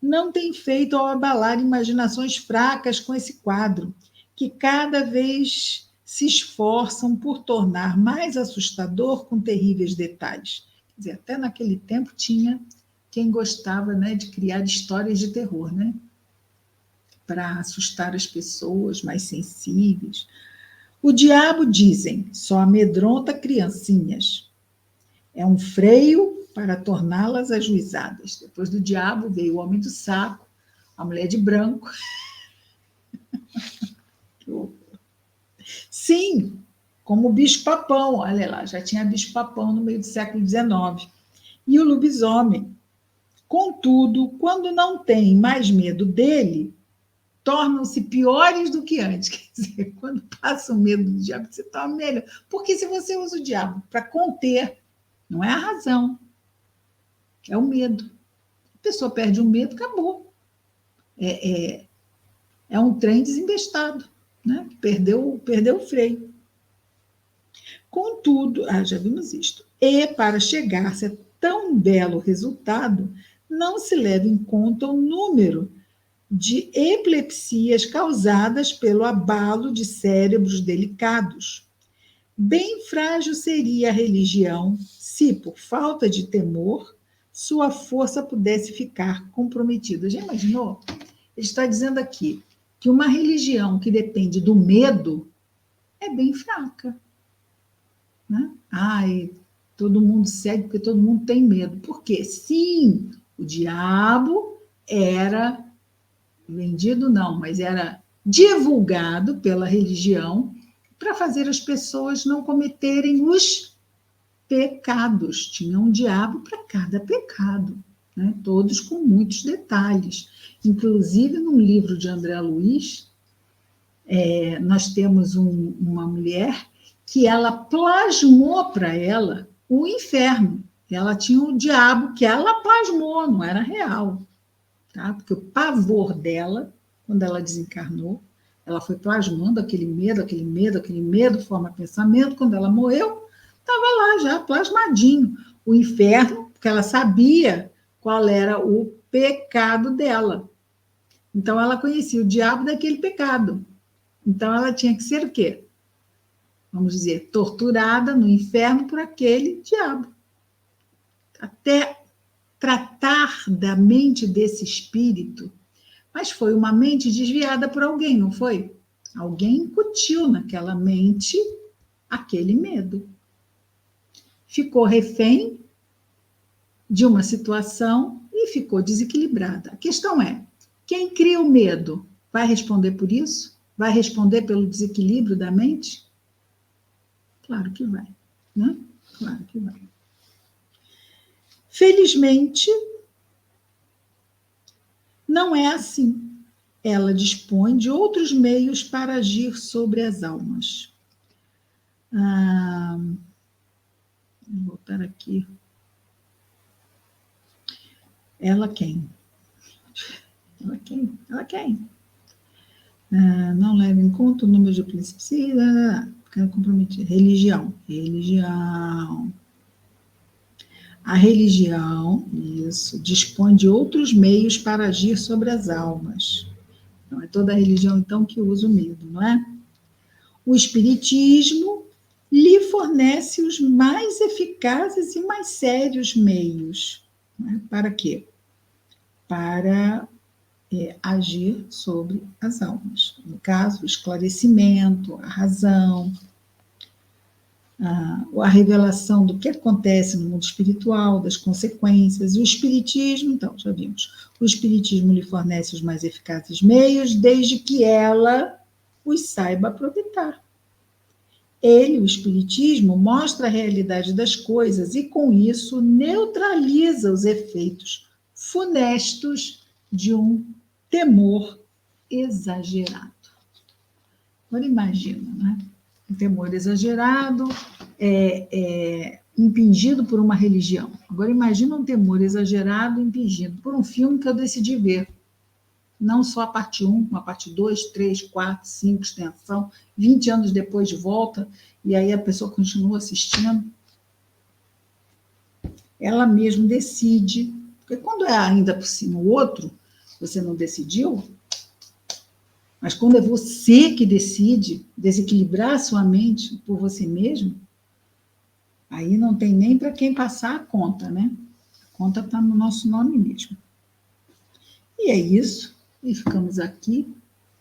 não tem feito ao abalar imaginações fracas com esse quadro, que cada vez se esforçam por tornar mais assustador com terríveis detalhes. Quer dizer, até naquele tempo tinha quem gostava, né, de criar histórias de terror, né, para assustar as pessoas mais sensíveis. O diabo, dizem, só amedronta criancinhas. É um freio para torná-las ajuizadas. Depois do diabo veio o homem do saco, a mulher de branco. Sim, como o bicho-papão, olha lá, já tinha bicho-papão no meio do século XIX. E o lobisomem. Contudo, quando não tem mais medo dele, tornam-se piores do que antes. Quer dizer, quando passa o medo do diabo, você torna melhor. Porque se você usa o diabo para conter, não é a razão, é o medo. A pessoa perde o medo, acabou. É um trem desembestado, né? Perdeu o freio. Contudo, já vimos isto. E para chegar-se a tão belo resultado, não se leva em conta o número de epilepsias causadas pelo abalo de cérebros delicados. Bem frágil seria a religião se, por falta de temor, sua força pudesse ficar comprometida. Já imaginou? Ele está dizendo aqui que uma religião que depende do medo é bem fraca. Né? Ai, todo mundo segue porque todo mundo tem medo. Por quê? Sim, o diabo era vendido, não, mas era divulgado pela religião para fazer as pessoas não cometerem os pecados. Tinha um diabo para cada pecado, né? Todos com muitos detalhes. Inclusive, no livro de André Luiz, nós temos uma mulher que ela plasmou para ela o inferno. Ela tinha o diabo que ela plasmou, não era real. Tá? Porque o pavor dela, quando ela desencarnou, ela foi plasmando aquele medo, forma pensamento. Quando ela morreu, estava lá já plasmadinho. O inferno, porque ela sabia qual era o pecado dela. Então, ela conhecia o diabo daquele pecado. Então, ela tinha que ser o quê? Vamos dizer, torturada no inferno por aquele diabo. Até tratar da mente desse espírito, mas foi uma mente desviada por alguém, não foi? Alguém incutiu naquela mente aquele medo. Ficou refém de uma situação e ficou desequilibrada. A questão é, quem cria o medo vai responder por isso? Vai responder pelo desequilíbrio da mente? Claro que vai, né? Claro que vai. Felizmente, não é assim. Ela dispõe de outros meios para agir sobre as almas. Vou voltar aqui. Ela quem? Ela quem? Não leva em conta o número de princípios. Comprometida. Religião. A religião, isso, dispõe de outros meios para agir sobre as almas. Não é toda a religião, então, que usa o medo, não é? O espiritismo lhe fornece os mais eficazes e mais sérios meios. Né? Para quê? Para agir sobre as almas. No caso, o esclarecimento, a razão, a revelação do que acontece no mundo espiritual, das consequências. O espiritismo, então, já vimos, o espiritismo lhe fornece os mais eficazes meios, desde que ela os saiba aproveitar. Ele, o espiritismo, mostra a realidade das coisas e, com isso, neutraliza os efeitos funestos de um temor exagerado. Agora imagina, né? Um temor exagerado impingido por uma religião. Agora imagina um temor exagerado impingido por um filme que eu decidi ver. Não só a parte 1, a parte 2, 3, 4, 5, extensão, 20 anos depois de volta, e aí a pessoa continua assistindo. Ela mesma decide. Porque quando é ainda por cima o outro, você não decidiu, mas quando é você que decide desequilibrar a sua mente por você mesmo, aí não tem nem para quem passar a conta, né? A conta está no nosso nome mesmo. E é isso. E ficamos aqui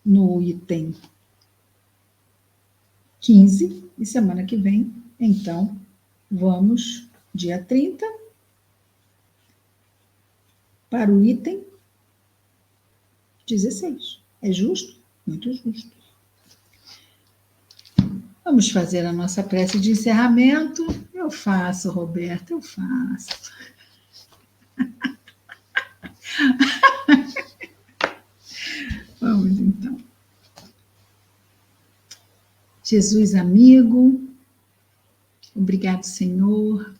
no item 15. E semana que vem, então, vamos, dia 30, para o item 16. É justo? Muito justo. Vamos fazer a nossa prece de encerramento. Eu faço, Roberto, eu faço. Vamos então. Jesus amigo, obrigado, Senhor,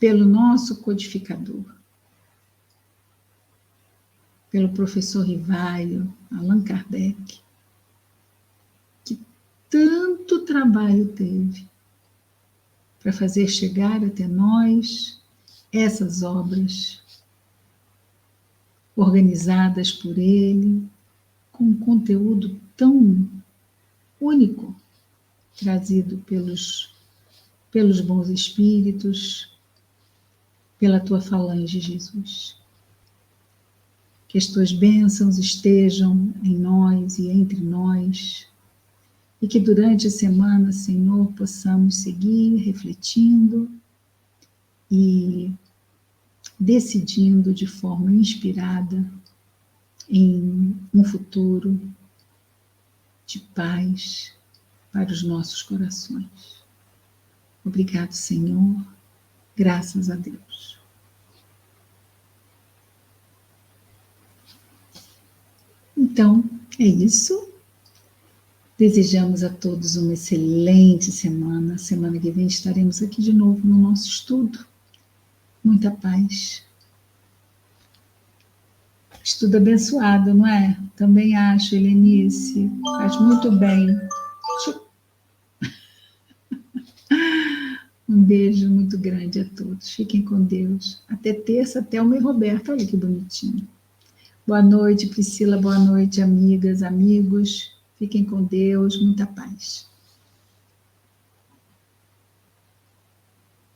pelo nosso codificador, pelo professor Rivaio, Allan Kardec, que tanto trabalho teve para fazer chegar até nós essas obras organizadas por ele, com um conteúdo tão único, trazido pelos bons espíritos, pela tua falange, Jesus. Que as tuas bênçãos estejam em nós e entre nós, e que durante a semana, Senhor, possamos seguir refletindo e decidindo de forma inspirada em um futuro de paz para os nossos corações. Obrigado, Senhor. Graças a Deus. Então, é isso. Desejamos a todos uma excelente semana. Semana que vem estaremos aqui de novo no nosso estudo. Muita paz. Estudo abençoado, não é? Também acho, Helenice. Faz muito bem. Um beijo muito grande a todos. Fiquem com Deus. Até terça, Thelma e Roberto. Olha que bonitinho. Boa noite, Priscila. Boa noite, amigas, amigos. Fiquem com Deus. Muita paz.